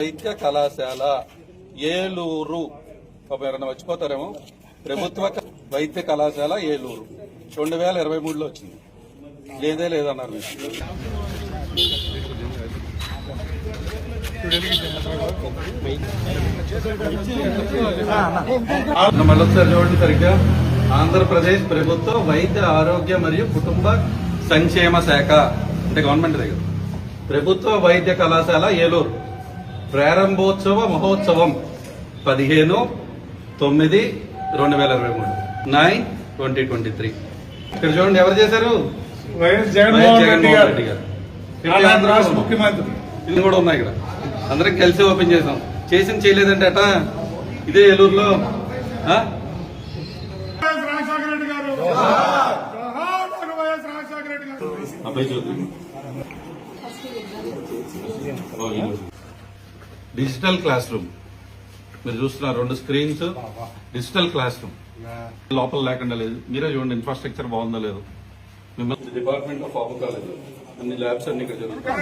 వైద్య కళాశాల ఏలూరు. ఎవరైనా వచ్చిపోతారేమో. ప్రభుత్వ వైద్య కళాశాల ఏలూరు 2023లో వచ్చింది. లేదన్నారు మళ్ళొకసారి చూడండి సరిగ్గా. ఆంధ్రప్రదేశ్ ప్రభుత్వ వైద్య ఆరోగ్య మరియు కుటుంబ సంక్షేమ శాఖ అంటే గవర్నమెంట్ దగ్గర ప్రభుత్వ వైద్య కళాశాల ఏలూరు ప్రారంభోత్సవ మహోత్సవం 15/9/2023 9/2023. ఇక్కడ చూడండి ఎవరు చేశారు? వైఎస్ జగన్మోహన్ రెడ్డి గారు రాష్ట్ర ముఖ్యమంత్రి. ఇది కూడా ఉన్నాయి ఇక్కడ. అందరం కలిసి ఓపెన్ చేసాం. చేయలేదంటే అట ఇదే ఏలూరులో. అబ్బాయి చూద్దాం. డిజిటల్ క్లాస్ రూమ్ మీరు చూస్తున్నారు. 2 స్క్రీన్స్ డిజిటల్ క్లాస్ రూమ్. లోపల లేకుండా లేదు. మీరే చూడండి ఇన్ఫ్రాస్ట్రక్చర్ బాగుందో లేదు. మిమ్మల్ని డిపార్ట్మెంట్ ఆఫ్ ఫార్మా కాలేజ్ అన్ని ల్యాబ్స్ అన్ని ఇక్కడ జరుగుతాయి.